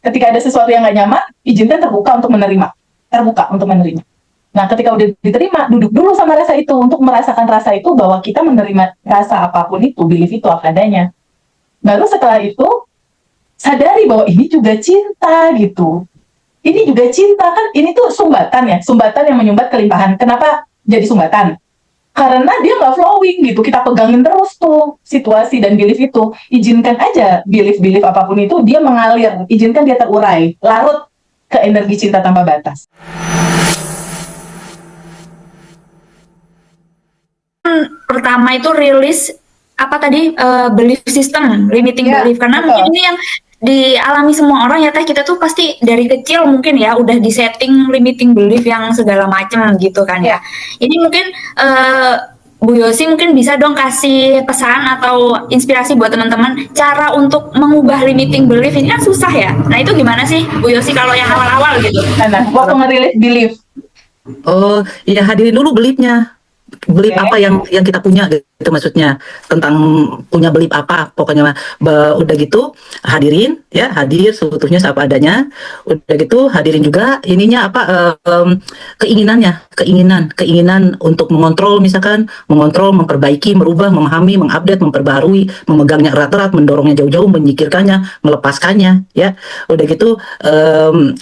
ketika ada sesuatu yang nggak nyaman, izinkan terbuka untuk menerima. Terbuka untuk menerima. Nah, ketika udah diterima, duduk dulu sama rasa itu untuk merasakan rasa itu bahwa kita menerima rasa apapun itu, belief itu apa adanya. Baru setelah itu, sadari bahwa ini juga cinta gitu. Ini juga cinta kan, ini tuh sumbatan ya, sumbatan yang menyumbat kelimpahan. Kenapa jadi sumbatan? Karena dia nggak flowing gitu, kita pegangin terus tuh situasi dan belief itu. Izinkan aja belief apapun itu, dia mengalir, izinkan dia terurai, larut ke energi cinta tanpa batas. Pertama itu rilis apa tadi belief system, limiting belief, karena betul. mungkin ini yang dialami semua orang ya Teh, kita tuh pasti dari kecil mungkin ya udah di setting limiting belief yang segala macam gitu kan ya. Ini mungkin Bu Yosi mungkin bisa dong kasih pesan atau inspirasi buat teman-teman cara untuk mengubah limiting belief ini kan susah ya. Nah itu gimana sih Bu Yosi kalau yang awal-awal gitu? Nah, waktu ngerilis belief. Oh, ya hadirin dulu beliefnya. Belief apa yang kita punya gitu maksudnya, tentang punya belief apa pokoknya. Udah gitu hadirin ya, hadir seutuhnya apa adanya. Udah gitu hadirin juga ininya apa, keinginan untuk mengontrol, misalkan mengontrol, memperbaiki, merubah, memahami, mengupdate, memperbarui, memegangnya erat-erat, mendorongnya jauh-jauh, menyingkirkannya, melepaskannya ya. Udah gitu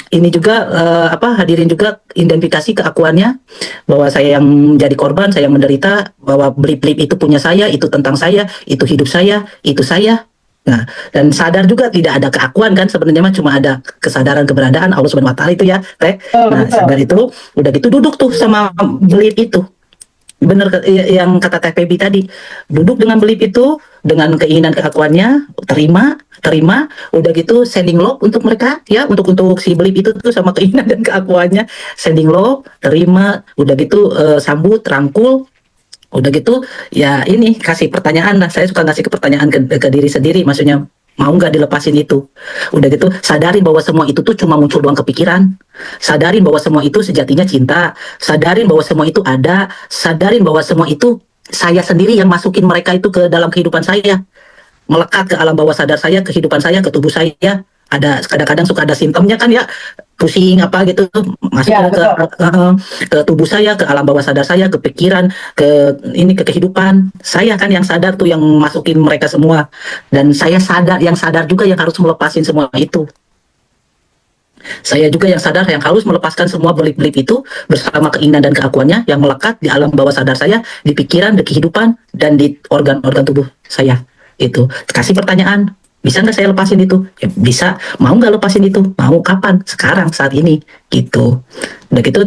ini juga apa, hadirin juga identifikasi keakuannya bahwa saya yang menjadi korban, saya yang menderita, bahwa belief itu punya saya, itu tentang saya, itu hidup saya, itu saya. Nah, dan sadar juga tidak ada keakuan kan, sebenarnya mah cuma ada kesadaran keberadaan Allah Subhanahu wa taala itu ya, Teh. Nah, sadar itu, udah gitu duduk tuh sama belief itu. Bener yang kata Teh Pebi tadi, duduk dengan belief itu, dengan keinginan keakuannya, terima, udah gitu sending love untuk mereka ya, untuk si belief itu tuh sama keinginan dan keakuannya, sending love, terima, udah gitu sambut, rangkul. Udah gitu ya ini kasih pertanyaan lah, saya suka ngasih pertanyaan ke diri sendiri, maksudnya mau nggak dilepasin itu. Udah gitu sadarin bahwa semua itu tuh cuma muncul doang kepikiran, sadarin bahwa semua itu sejatinya cinta, sadarin bahwa semua itu ada, sadarin bahwa semua itu saya sendiri yang masukin mereka itu ke dalam kehidupan saya, melekat ke alam bawah sadar saya, kehidupan saya, ke tubuh saya. Ada kadang-kadang suka ada simptomnya kan ya, pusing apa gitu, masuk ya, ke tubuh saya, ke alam bawah sadar saya, ke pikiran, ke kehidupan saya kan, yang sadar tuh yang masukin mereka semua. Dan saya sadar, yang sadar juga yang harus melepasin semua itu. Saya juga yang sadar yang harus melepaskan semua belief itu bersama keinginan dan keakuannya yang melekat di alam bawah sadar saya, di pikiran, di kehidupan, dan di organ-organ tubuh saya. Itu kasih pertanyaan, bisa nggak saya lepasin itu? Ya, bisa. Mau nggak lepasin itu? Mau. Kapan? Sekarang, saat ini, gitu. Udah gitu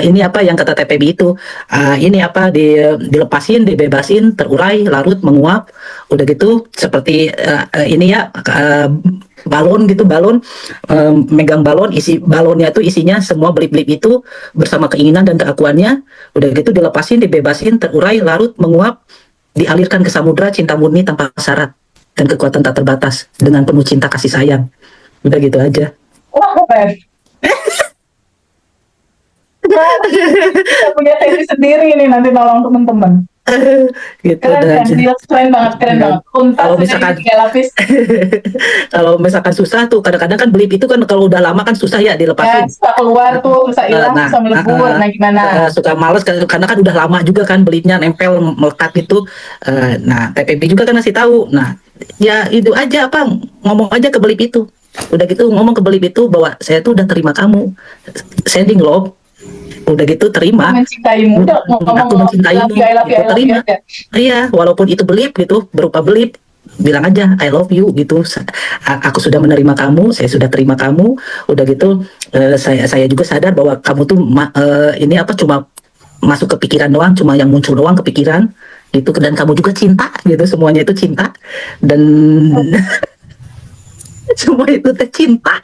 ini apa yang kata TPB itu, ini apa, dilepasin, dibebasin, terurai, larut, menguap. Udah gitu seperti ini ya, balon gitu, balon, megang balon, isi balonnya itu isinya semua belief itu bersama keinginan dan keakuannya. Udah gitu dilepasin, dibebasin, terurai, larut, menguap, dialirkan ke samudra cinta murni tanpa syarat dan kekuatan tak terbatas dengan penuh cinta kasih sayang. Udah gitu aja. Wah, keren. Kita punya teori sendiri nih nanti tolong teman-teman. Gitu. Keren banget. Tuntas kalau misalkan 3 lapis. Kalau misalkan susah tuh, kadang-kadang kan belief itu kan kalau udah lama kan susah ya dilepasin. Ya, suka keluar tuh, susah hilang, susah melebur. Nah gimana? Suka males karena kan udah lama juga kan beliefnya nempel, melekat gitu. Nah, TPB juga kan ngasih tahu. Nah, ya itu aja apa, ngomong aja ke belief itu. Udah gitu ngomong ke belief itu bahwa saya tuh udah terima kamu, sending love. Udah gitu terima, mencintaimu, aku mencintaimu, gitu, terima. Iya, walaupun itu belief gitu, berupa belief, bilang aja I love you gitu. Aku sudah menerima kamu, saya sudah terima kamu. Udah gitu saya juga sadar bahwa kamu tuh ini apa, cuma masuk ke pikiran doang, cuma yang muncul doang kepikiran gitu, dan kamu juga cinta gitu, semuanya itu cinta, dan semua itu cinta.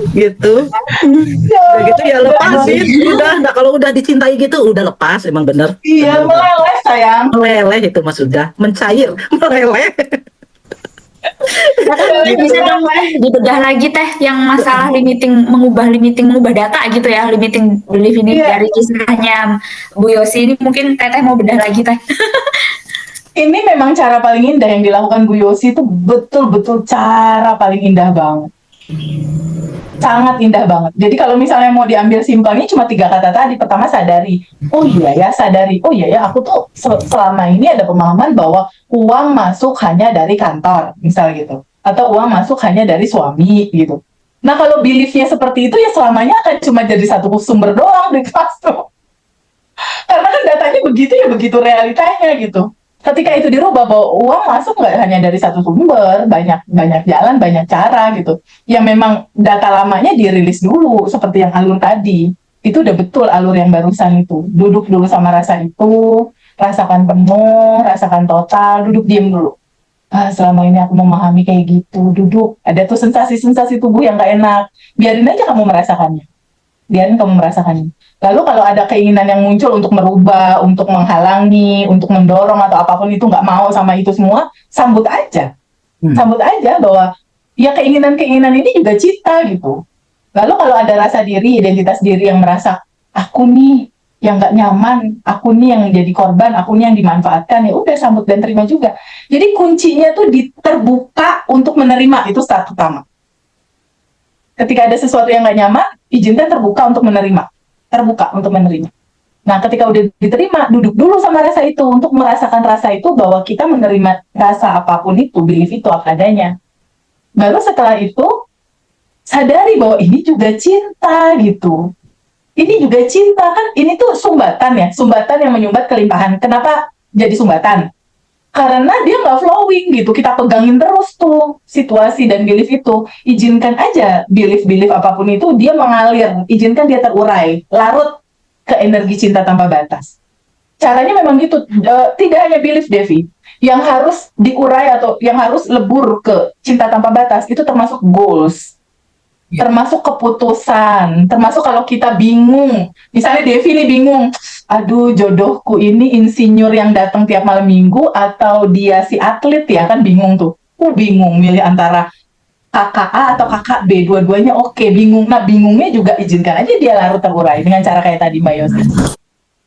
Gitu. Udah gitu ya lepasin, udah. Nah, kalau udah dicintai gitu udah lepas, emang bener. Iya, meleleh sayang. Meleleh itu mas, sudah mencair, meleleh. Bisa dong dibedah lagi Teh yang masalah mengubah data gitu ya, limiting belief ini dari kisahnya Bu Yosi ini, mungkin Teteh mau bedah lagi Teh. Ini memang cara paling indah yang dilakukan Bu Yosi itu betul-betul cara paling indah banget. Sangat indah banget. Jadi kalau misalnya mau diambil simpelnya cuma 3 kata tadi. Pertama sadari. Oh iya ya, sadari. Oh iya ya, aku tuh selama ini ada pemahaman bahwa uang masuk hanya dari kantor, misal gitu. Atau uang masuk hanya dari suami gitu. Nah kalau beliefnya seperti itu ya selamanya akan cuma jadi satu sumber doang di kelas tuh. Karena kan datanya begitu ya begitu realitanya gitu. Ketika itu dirubah bahwa uang masuk nggak hanya dari satu sumber, banyak jalan, banyak cara gitu. Yang memang data lamanya dirilis dulu seperti yang alur tadi. Itu udah betul alur yang barusan itu. Duduk dulu sama rasa itu, rasakan penuh, rasakan total, duduk diem dulu. Selama ini aku memahami kayak gitu, duduk. Ada tuh sensasi-sensasi tubuh yang nggak enak. Biarin aja kamu merasakannya. Biarin kamu merasakannya. Lalu kalau ada keinginan yang muncul untuk merubah, untuk menghalangi, untuk mendorong atau apapun itu nggak mau sama itu semua, sambut aja. Sambut aja bahwa ya keinginan-keinginan ini juga cita gitu. Lalu kalau ada rasa diri, identitas diri yang merasa, aku nih yang nggak nyaman, aku nih yang jadi korban, aku nih yang dimanfaatkan, ya udah sambut dan terima juga. Jadi kuncinya tuh terbuka untuk menerima, itu start utama. Ketika ada sesuatu yang nggak nyaman, izinkan terbuka untuk menerima. Terbuka untuk menerima. Nah, ketika udah diterima, duduk dulu sama rasa itu untuk merasakan rasa itu bahwa kita menerima rasa apapun itu, belief itu apa adanya. Baru setelah itu, sadari bahwa ini juga cinta gitu. Ini juga cinta kan, ini tuh sumbatan ya, sumbatan yang menyumbat kelimpahan. Kenapa jadi sumbatan? Karena dia nggak flowing gitu, kita pegangin terus tuh situasi dan belief itu. Izinkan aja belief apapun itu dia mengalir, izinkan dia terurai, larut ke energi cinta tanpa batas. Caranya memang gitu, tidak hanya belief Devi, yang harus diurai atau yang harus lebur ke cinta tanpa batas itu termasuk goals, termasuk keputusan, termasuk kalau kita bingung, misalnya Devi nih bingung, aduh jodohku ini insinyur yang datang tiap malam minggu atau dia si atlet ya, kan bingung tuh. Bingung milih antara kakak A atau kakak B, dua-duanya oke, bingung. Nah bingungnya juga izinkan aja dia larut terurai dengan cara kayak tadi Mbak Yosi.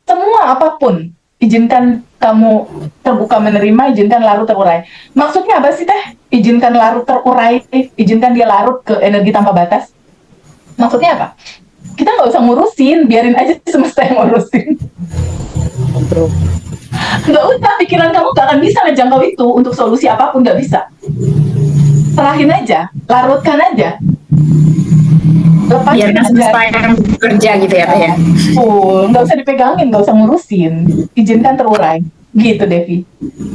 Semua apapun, izinkan kamu terbuka menerima, izinkan larut terurai. Maksudnya apa sih teh? Izinkan larut terurai, izinkan dia larut ke energi tanpa batas. Maksudnya apa? Kita nggak usah ngurusin, biarin aja semesta yang ngurusin. Nggak usah, pikiran kamu nggak akan bisa ngejangkau itu untuk solusi apapun, nggak bisa. Serahin aja, larutkan aja. Lepasin Biarkan semesta yang bekerja gitu ya, Teh ya. Nggak usah dipegangin, nggak usah ngurusin. Izinkan terurai. Gitu, Devi.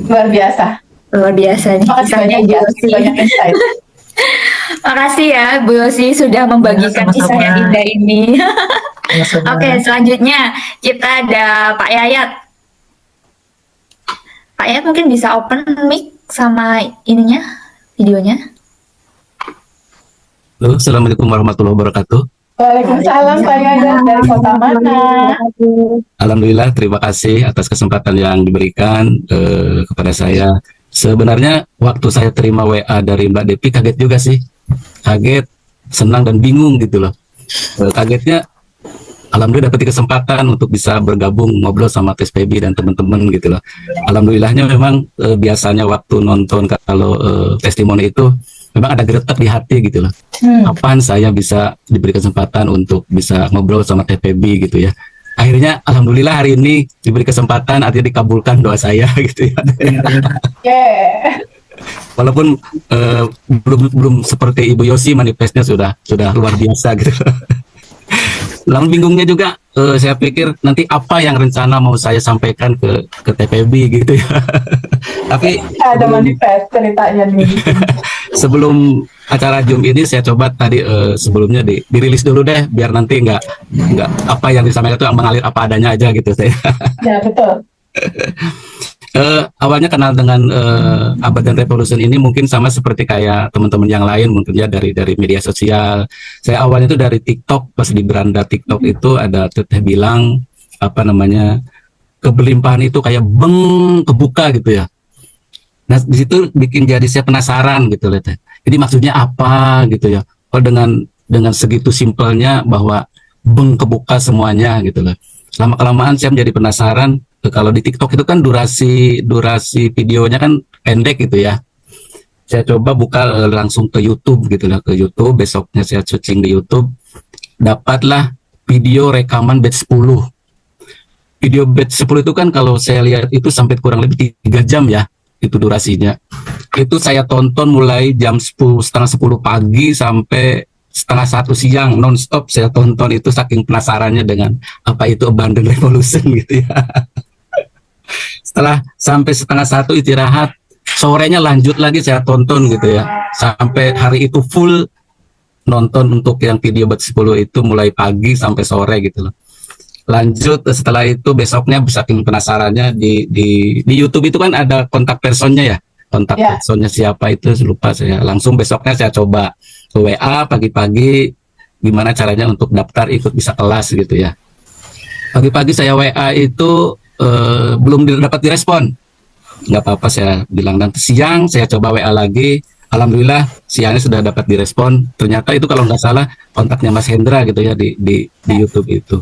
Luar biasa. Luar biasa nih Makasih kisahnya banyak Bu ya, Yosi. banyak insight. Makasih ya Bu Yosi sudah membagikan Sama-sama. kisah yang indah ini. Sama-sama. Oke, selanjutnya kita ada Pak Yayat. Pak Yayat mungkin bisa open mic sama ininya, videonya. Halo, Assalamualaikum warahmatullahi wabarakatuh. Waalaikumsalam, Pak Yayat. Dari kota mana? Alhamdulillah, terima kasih atas kesempatan yang diberikan kepada saya. Sebenarnya waktu saya terima WA dari Mbak Devi kaget juga sih. Kaget, senang dan bingung gitu loh. Kagetnya, alhamdulillah dapat kesempatan untuk bisa bergabung ngobrol sama Tes Febi dan teman-teman gitu loh. Alhamdulillahnya memang biasanya waktu nonton kalau testimoni itu memang ada geretak di hati gitu loh. Kapan saya bisa diberi kesempatan untuk bisa ngobrol sama Tes Febi gitu ya. Akhirnya alhamdulillah hari ini diberi kesempatan, artinya dikabulkan doa saya gitu ya. Yeah. Walaupun belum seperti Ibu Yosi, manifestnya sudah luar biasa gitu. Lalu bingungnya juga saya pikir nanti apa yang rencana mau saya sampaikan ke TPB gitu ya. Tapi Ada manifest ceritanya nih. sebelum acara Zoom ini saya coba tadi sebelumnya dirilis dulu deh, biar nanti nggak apa yang disampaikan itu mengalir apa adanya aja gitu saya. Ya, betul. Awalnya kenal dengan Abad dan Revolution ini mungkin sama seperti kayak teman-teman yang lain, mungkin ya dari media sosial. Saya awalnya itu dari TikTok, pas di beranda TikTok itu ada teteh bilang apa namanya, kebelimpahan itu kayak kebuka gitu ya. Nah di situ bikin jadi saya penasaran gitu loh teh. Jadi maksudnya apa gitu ya? Oh dengan segitu simpelnya bahwa kebuka semuanya gitu loh. Lama kelamaan saya menjadi penasaran. kalau di TikTok itu kan durasi videonya kan pendek gitu ya. Saya coba buka langsung ke YouTube gitu lah, ke YouTube. Besoknya saya searching di YouTube, dapatlah video rekaman batch 10. Video batch 10 itu kan kalau saya lihat itu sampai kurang lebih 3 jam ya, itu durasinya. Itu saya tonton mulai jam 10, setengah 10 pagi sampai setengah 1 siang, non-stop saya tonton itu saking penasarannya dengan apa itu Abandon Revolution gitu ya. Setelah sampai setengah 1 istirahat, sorenya lanjut lagi saya tonton gitu ya. Sampai hari itu full nonton untuk yang video batch 10 itu mulai pagi sampai sore gitu loh. Lanjut setelah itu besoknya saking penasarannya di YouTube itu kan ada kontak personnya ya. Kontak Ya. personnya siapa itu lupa saya. Langsung besoknya saya coba ke WA pagi-pagi gimana caranya untuk daftar ikut bisa kelas gitu ya. Pagi-pagi saya WA itu belum dapat direspon. Nggak apa-apa saya bilang, nanti siang saya coba WA lagi. Alhamdulillah siangnya sudah dapat direspon. Ternyata itu kalau nggak salah kontaknya Mas Hendra gitu ya di YouTube itu.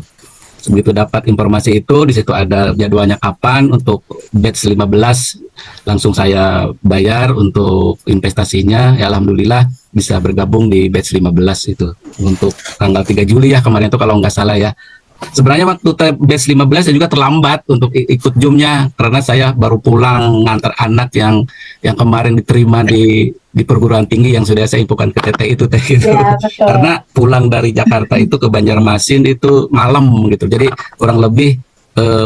Begitu dapat informasi itu, di situ ada jadwalnya kapan untuk batch 15, langsung saya bayar untuk investasinya. Ya alhamdulillah bisa bergabung di batch 15 itu untuk tanggal 3 Juli ya kemarin itu kalau nggak salah ya. Sebenarnya waktu batch 15 saya juga terlambat untuk ikut Zoom-nya karena saya baru pulang ngantar anak yang kemarin diterima di perguruan tinggi yang sudah saya infokan ke TT itu teh gitu. Ya, betul. Karena pulang dari Jakarta itu ke Banjarmasin itu malam gitu. Jadi kurang lebih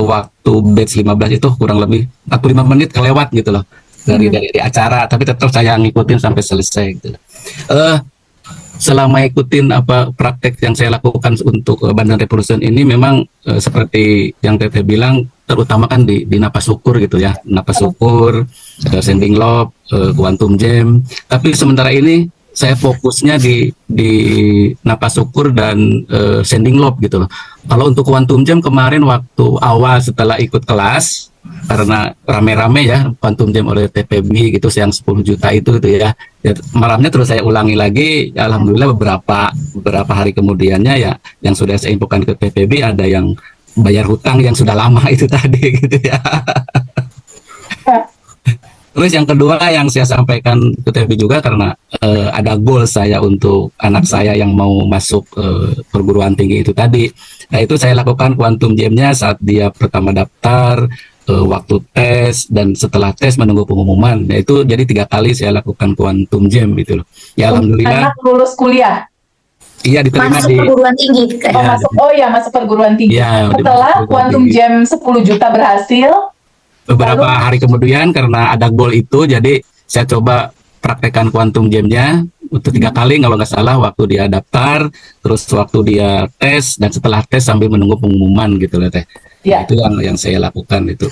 waktu batch 15 itu kurang lebih 45 menit kelewat gitu loh dari acara, tapi tetap saya ngikutin sampai selesai gitu. Selama ikutin apa praktek yang saya lakukan untuk Abandon Revolution ini memang seperti yang Teteh bilang, terutama kan di napas ukur gitu ya, napas ukur, sending lobe, quantum jam. Tapi sementara ini saya fokusnya di napas ukur dan sending lobe gitu loh. Kalau untuk quantum jam kemarin waktu awal setelah ikut kelas, karena rame-rame ya quantum jam oleh TPB gitu yang 10 juta itu gitu ya. Malamnya terus saya ulangi lagi, ya alhamdulillah beberapa hari kemudiannya ya yang sudah saya infokan ke TPB ada yang bayar hutang yang sudah lama itu tadi gitu ya. Terus yang kedua yang saya sampaikan ke TPB juga karena ada goal saya untuk anak saya yang mau masuk perguruan tinggi itu tadi. Nah itu saya lakukan quantum jam-nya saat dia pertama daftar, waktu tes, dan setelah tes menunggu pengumuman. Nah itu jadi 3 kali saya lakukan quantum jam gitu loh. Ya alhamdulillah. Anak lulus kuliah. Iya diterima Masuk perguruan tinggi kayak. Masuk perguruan tinggi. Ya, Setelah quantum jam 10 juta berhasil, beberapa hari kemudian karena ada goal itu, jadi saya coba praktekkan quantum jam-nya untuk 3 kali kalau nggak salah waktu dia daftar, terus waktu dia tes, dan setelah tes sambil menunggu pengumuman gitu loh teh. Ya. Itu yang saya lakukan itu.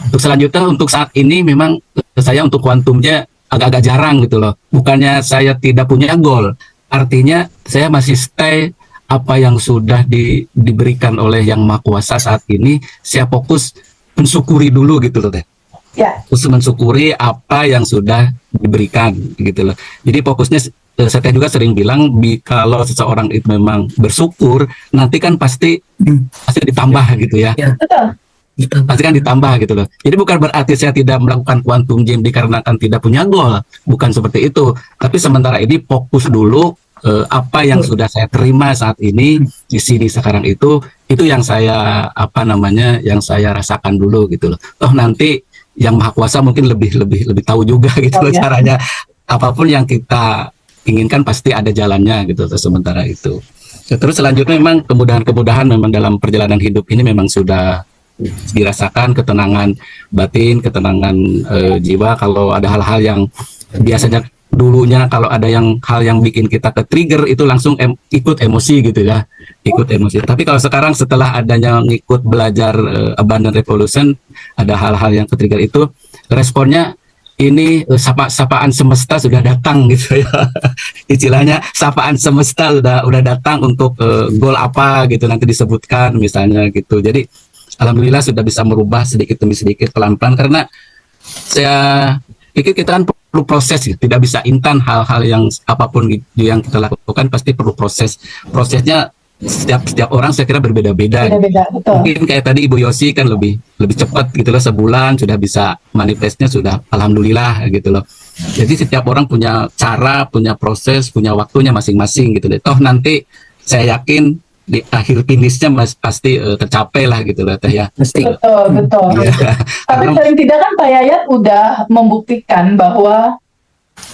Untuk selanjutnya untuk saat ini memang saya untuk quantumnya agak-agak jarang gitu loh. Bukannya saya tidak punya goal, artinya saya masih stay apa yang sudah diberikan oleh Yang Maha Kuasa saat ini. Saya fokus mensyukuri dulu gitu loh teh. ya, Terus mensyukuri apa yang sudah diberikan gitu loh. Jadi fokusnya saya juga sering bilang kalau seseorang itu memang bersyukur nanti kan pasti ditambah gitu ya. betul. Pasti kan ditambah gitu loh. Jadi bukan berarti saya tidak melakukan quantum jam dikarenakan tidak punya goal, bukan seperti itu. Tapi sementara ini fokus dulu apa yang sudah saya terima saat ini di sini sekarang itu yang saya yang saya rasakan dulu gitu loh. Toh nanti Yang Maha Kuasa mungkin lebih tahu juga gitu loh caranya. Apapun yang kita inginkan pasti ada jalannya gitu sementara itu. Terus selanjutnya memang kemudahan-kemudahan memang dalam perjalanan hidup ini memang sudah dirasakan ketenangan batin, ketenangan jiwa. Kalau ada hal-hal yang biasanya dulunya kalau ada hal yang bikin kita ke trigger itu langsung ikut emosi gitu ya, ikut emosi. Tapi kalau sekarang setelah adanya ngikut belajar Abandon Revolution, ada hal-hal yang ke trigger itu responnya ini sapaan semesta sudah datang gitu ya. Istilahnya sapaan semesta udah datang untuk goal apa gitu nanti disebutkan misalnya gitu. Jadi alhamdulillah sudah bisa merubah sedikit demi sedikit pelan-pelan karena saya pikir kita kan perlu proses ya. Tidak bisa instan hal-hal yang apapun yang kita lakukan pasti perlu proses. Prosesnya setiap orang saya kira berbeda-beda. Beda-beda, betul. Mungkin kayak tadi Ibu Yosi kan lebih cepat gitu loh, sebulan sudah bisa manifestnya sudah alhamdulillah gitu loh. Jadi setiap orang punya cara, punya proses, punya waktunya masing-masing gitu deh. Toh nanti saya yakin di akhir finishnya pasti tercapai lah gitu loh Teh ya. Pasti. Betul, betul. Iya. Tapi Karena- paling tidak kan Pak Yayat udah membuktikan bahwa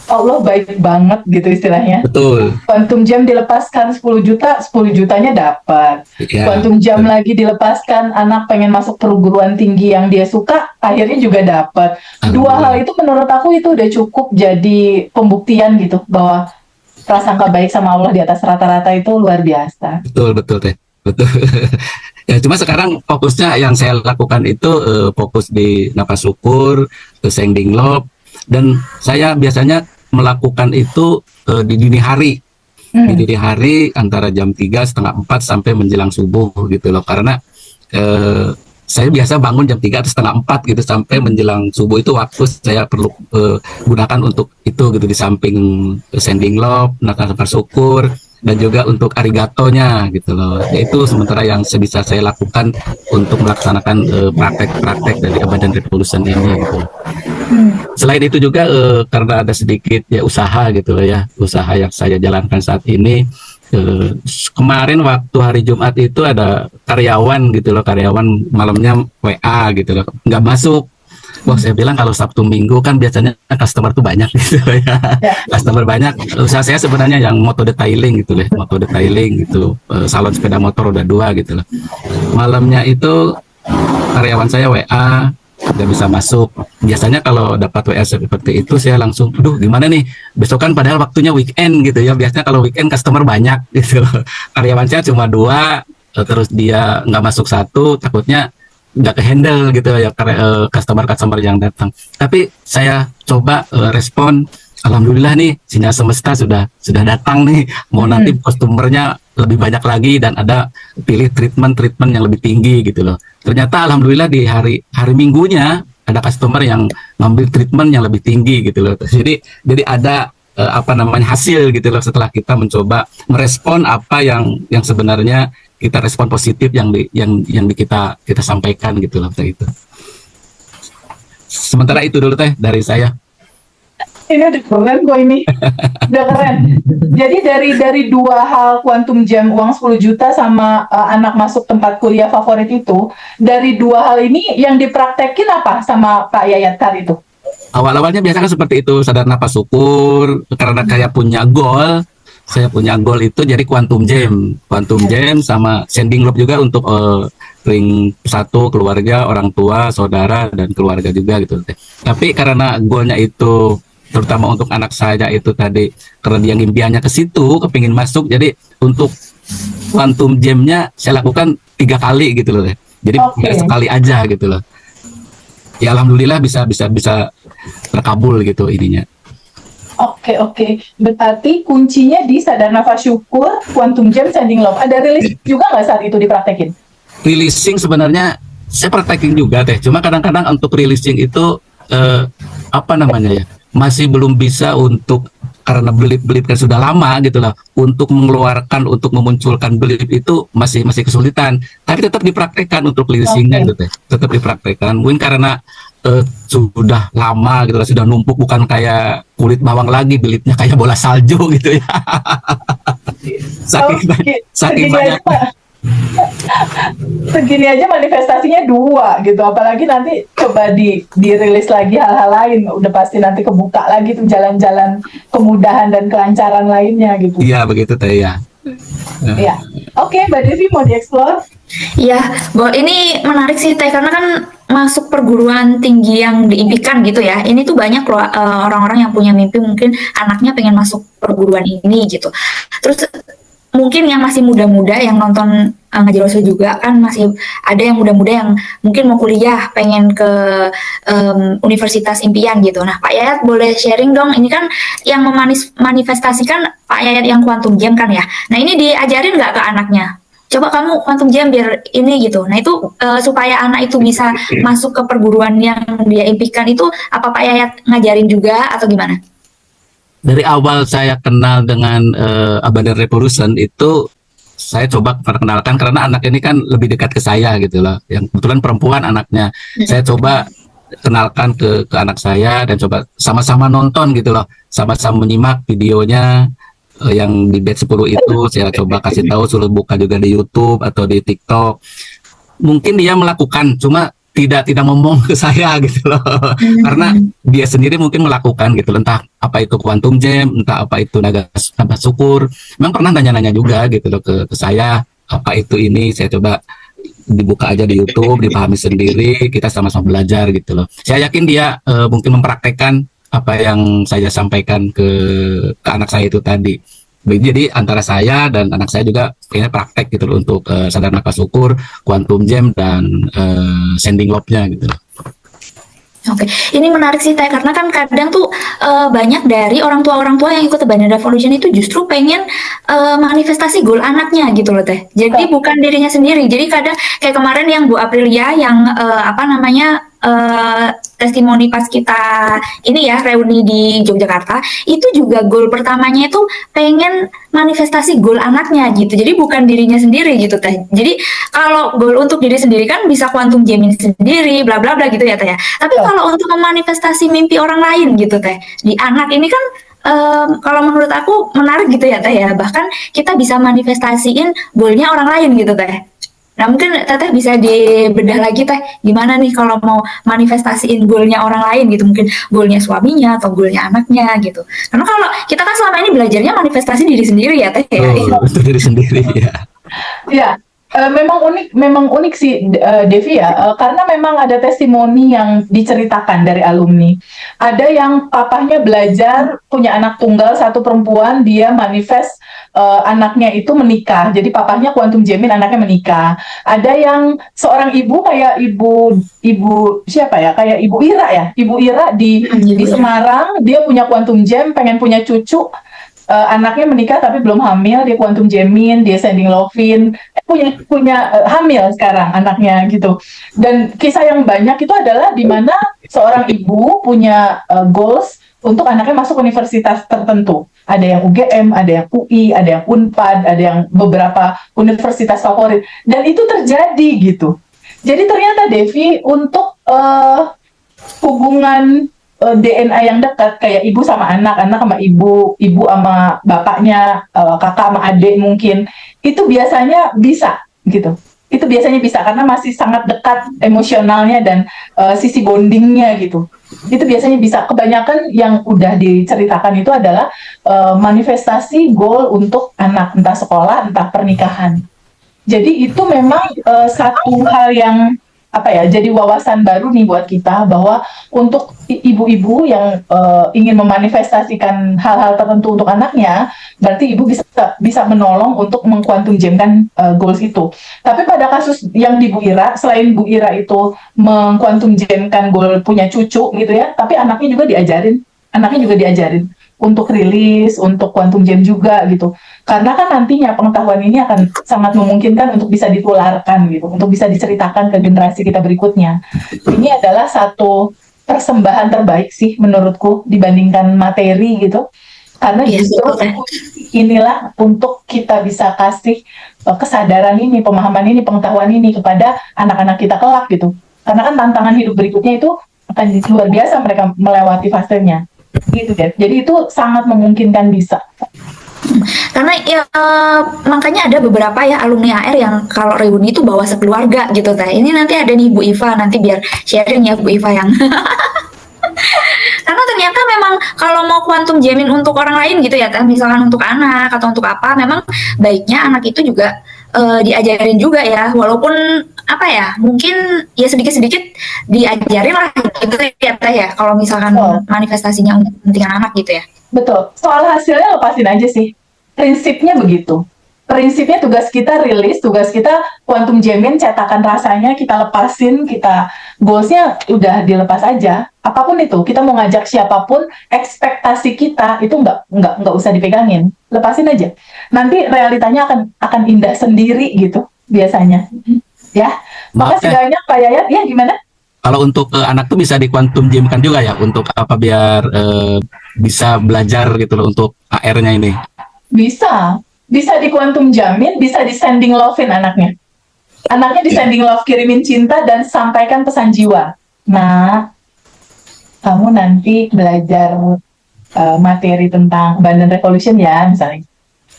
Allah baik banget gitu istilahnya. Betul. Quantum Jam dilepaskan 10 juta, 10 jutanya dapat. Ya, Quantum Jam betul. lagi dilepaskan, anak pengen masuk perguruan tinggi yang dia suka, akhirnya juga dapat. Dua Alhamdulillah. hal itu menurut aku itu udah cukup jadi pembuktian gitu bahwa prasangka baik sama Allah di atas rata-rata itu luar biasa. Betul Teh. Betul. Ya, cuma sekarang fokusnya yang saya lakukan itu fokus di nafas syukur, ke sending lobe, dan saya biasanya melakukan itu di dini hari. Di dini hari antara jam 3, setengah 4 sampai menjelang subuh gitu loh. Karena saya biasa bangun jam 3 atau setengah 4 gitu sampai menjelang subuh, itu waktu saya perlu gunakan untuk itu gitu, di samping sending lobe, nafas syukur, dan juga untuk arigatonya gitu loh. Yaitu sementara yang sebisa saya lakukan untuk melaksanakan praktek-praktek dari Abundant Revolution ini gitu. Selain itu juga karena ada sedikit ya usaha gitu loh ya, usaha yang saya jalankan saat ini. Kemarin waktu hari Jumat itu ada karyawan gitu loh, karyawan malamnya WA gitu loh, nggak masuk. Wah, saya bilang kalau Sabtu Minggu kan biasanya customer tuh banyak gitu ya. Customer banyak. Usaha saya sebenarnya yang moto detailing gitu loh, moto detailing gitu. Salon sepeda motor udah 2 gitu loh. Malamnya itu karyawan saya WA nggak bisa masuk. Biasanya kalau dapat WA seperti itu saya langsung, duh gimana nih, besok kan padahal waktunya weekend gitu ya. Biasanya kalau weekend customer banyak gitu. Karyawan saya cuma 2, terus dia nggak masuk 1, takutnya nggak ke-handle gitu ya customer yang datang. Tapi saya coba respon, alhamdulillah nih sinyal semesta sudah datang nih. Mau nanti customernya lebih banyak lagi dan ada pilih treatment yang lebih tinggi gitu loh. Ternyata alhamdulillah di hari Minggunya ada customer yang ngambil treatment yang lebih tinggi gitu loh. Jadi ada hasil gitu loh setelah kita mencoba merespon apa yang sebenarnya kita respon positif yang kita sampaikan gitu loh Teh itu. Sementara itu dulu Teh dari saya. Ini udah keren kok ini. Udah keren. Jadi dari 2 hal Quantum Jam uang 10 juta sama anak masuk tempat kuliah favorit itu, dari 2 hal ini yang dipraktekin apa sama Pak Yayat tadi itu? Awal-awalnya biasa kan seperti itu, sadar nafas syukur, karena kayak punya goal. Saya punya goal itu jadi Quantum Jam sama sending lobe juga untuk ring 1 keluarga, orang tua, saudara, dan keluarga juga gitu. Tapi karena goalnya itu terutama untuk anak saya itu tadi, karena dia impiannya ke situ, kepingin masuk, jadi untuk Quantum Jam-nya saya lakukan 3 kali gitu loh. Jadi nggak sekali aja gitu loh. Ya alhamdulillah bisa terkabul gitu ininya. Oke. Berarti kuncinya di sadar nafas syukur, Quantum Jam, sending lobe. Ada rilis juga nggak saat itu dipraktekin? Releasing sebenarnya saya praktekin juga Teh. Cuma kadang-kadang untuk releasing itu masih belum bisa untuk, karena belip kan sudah lama gitu lah. Untuk mengeluarkan, untuk memunculkan belip itu masih kesulitan. Tapi tetap dipraktekkan untuk releasingnya gitu Teh. Tetap dipraktekkan. Mungkin karena sudah lama gitu lah, sudah numpuk, bukan kayak kulit bawang lagi, belitnya kayak bola salju gitu ya. saking banyak. Segini aja manifestasinya 2 gitu, apalagi nanti coba dirilis lagi hal-hal lain, udah pasti nanti kebuka lagi tuh jalan-jalan kemudahan dan kelancaran lainnya gitu. Iya begitu Teh ya. Ya. Oke, Mbak Devi mau dieksplor? Iya, ini menarik sih Teh, karena kan masuk perguruan tinggi yang diimpikan gitu ya. Ini tuh banyak loh orang-orang yang punya mimpi, mungkin anaknya pengen masuk perguruan ini gitu. Terus mungkin yang masih muda-muda yang nonton Ngaji Rasul juga kan, masih ada yang muda-muda yang mungkin mau kuliah, pengen ke universitas impian gitu. Nah, Pak Yayat boleh sharing dong, ini kan yang memanifestasikan Pak Yayat yang Quantum Jam kan ya. Nah, ini diajarin nggak ke anaknya? Coba kamu Quantum Jam biar ini gitu. Nah, itu supaya anak itu bisa masuk ke perguruan yang dia impikan itu, apa Pak Yayat ngajarin juga atau gimana? Dari awal saya kenal dengan Abundant Revolution itu saya coba perkenalkan karena anak ini kan lebih dekat ke saya gitu loh. Yang kebetulan perempuan anaknya. Saya coba kenalkan ke anak saya dan coba sama-sama nonton gitu loh. Sama-sama menyimak videonya yang di batch 10 itu saya coba kasih tahu, suruh buka juga di YouTube atau di TikTok. Mungkin dia melakukan, cuma tidak ngomong ke saya gitu loh. Karena dia sendiri mungkin melakukan gitu loh. Entah apa itu quantum jam, entah apa itu naga syukur. Memang pernah nanya-nanya juga gitu loh ke saya, apa itu ini. Saya coba dibuka aja di YouTube, dipahami sendiri, kita sama-sama belajar gitu loh. Saya yakin dia mungkin mempraktekkan apa yang saya sampaikan ke anak saya itu tadi. Jadi antara saya dan anak saya juga kayaknya praktek gitu loh untuk sadar nafas syukur, quantum jam dan sending love-nya gitu loh. Oke, ini menarik sih Teh, karena kan kadang tuh banyak dari orang tua yang ikut Abundant Revolution itu justru pengen manifestasi goal anaknya gitu loh Teh. Jadi bukan dirinya sendiri. Jadi kadang kayak kemarin yang Bu Aprilia yang testimoni pas kita ini ya reuni di Yogyakarta, itu juga goal pertamanya itu pengen manifestasi goal anaknya gitu. Jadi bukan dirinya sendiri gitu Teh. Jadi kalau goal untuk diri sendiri kan bisa quantum jamming sendiri bla bla bla gitu ya Teh ya. Tapi kalau untuk memanifestasi mimpi orang lain gitu Teh, di anak ini kan kalau menurut aku menarik gitu ya Teh ya. Bahkan kita bisa manifestasiin goalnya orang lain gitu Teh. Nah mungkin Teteh bisa dibedah lagi Teh, gimana nih kalau mau manifestasiin goalnya orang lain gitu, mungkin goalnya suaminya atau goalnya anaknya gitu. Karena kalau kita kan selama ini belajarnya manifestasi diri sendiri ya Teh ya. Untuk diri sendiri ya. Ya, memang unik sih Devi ya, karena memang ada testimoni yang diceritakan dari alumni. Ada yang papahnya belajar punya anak tunggal, satu perempuan, dia manifest anaknya itu menikah. Jadi papahnya quantum jamming, anaknya menikah. Ada yang seorang ibu kayak ibu siapa ya? Kayak Ibu Ira ya. Ibu Ira di Semarang, dia punya quantum jam, pengen punya cucu. Anaknya menikah tapi belum hamil, dia quantum jamming, dia sending lovin, punya hamil sekarang anaknya gitu. Dan kisah yang banyak itu adalah di mana seorang ibu punya goals untuk anaknya masuk universitas tertentu. Ada yang UGM, ada yang UI, ada yang Unpad, ada yang beberapa universitas favorit. Dan itu terjadi gitu. Jadi ternyata Devi untuk hubungan DNA yang dekat kayak ibu sama anak sama ibu sama bapaknya, kakak sama adik mungkin, itu biasanya bisa gitu. Itu biasanya bisa karena masih sangat dekat emosionalnya dan sisi bondingnya gitu. Itu biasanya bisa. Kebanyakan yang udah diceritakan itu adalah manifestasi goal untuk anak, entah sekolah, entah pernikahan. Jadi itu memang satu hal yang jadi wawasan baru nih buat kita, bahwa untuk ibu-ibu yang ingin memanifestasikan hal-hal tertentu untuk anaknya, berarti ibu bisa menolong untuk mengquantum jamkan goals itu. Tapi pada kasus yang di Bu Ira, selain Bu Ira itu mengquantum jamkan goal punya cucu gitu ya, tapi anaknya juga diajarin untuk rilis, untuk quantum jam juga gitu. Karena kan nantinya pengetahuan ini akan sangat memungkinkan untuk bisa ditularkan gitu, untuk bisa diceritakan ke generasi kita berikutnya. Ini adalah satu persembahan terbaik sih menurutku dibandingkan materi gitu. Karena justru inilah untuk kita bisa kasih kesadaran ini, pemahaman ini, pengetahuan ini kepada anak-anak kita kelak gitu. Karena kan tantangan hidup berikutnya itu akan luar biasa mereka melewati fasenya. Gitu deh. Jadi itu sangat memungkinkan bisa. Karena ya makanya ada beberapa ya alumni AR yang kalau reuni itu bawa sekeluarga gitu Teh. Ini nanti ada nih Bu Iva, nanti biar sharing ya Bu Iva yang karena ternyata memang kalau mau quantum jamming untuk orang lain gitu ya Teh, misalkan untuk anak atau untuk apa, memang baiknya anak itu juga diajarin juga ya, walaupun mungkin ya sedikit-sedikit diajarin lah gitu ya Teh ya, kalau misalkan manifestasinya untuk kepentingan anak gitu ya. Betul. Soal hasilnya lepasin aja sih. Prinsipnya begitu. Prinsipnya tugas kita rilis, tugas kita quantum jamming, cetakan rasanya kita lepasin, kita goalsnya udah dilepas aja. Apapun itu, kita mau ngajak siapapun, ekspektasi kita itu nggak usah dipegangin, lepasin aja. Nanti realitanya akan indah sendiri gitu biasanya. Ya, makasih banyak Pak Yayat. Ya gimana? Kalau untuk anak tuh bisa di quantum jamkan juga ya, untuk biar bisa belajar gitu loh untuk AR-nya ini. Bisa. bisa di quantum jamin, bisa di sending love-in anaknya. Anaknya di sending love, kirimin cinta dan sampaikan pesan jiwa. Nah, kamu nanti belajar materi tentang abundant revolution ya, misalnya.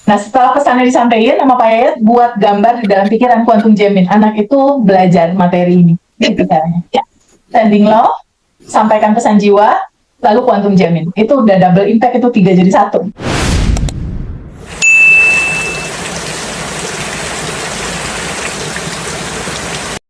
Nah, setelah pesannya disampaikan sama Pak Yayat, buat gambar di dalam pikiran quantum jamin. Anak itu belajar materi ini. Gitu caranya. Ya. Sending love, sampaikan pesan jiwa, lalu quantum jamin. Itu udah double impact, itu 3 jadi 1.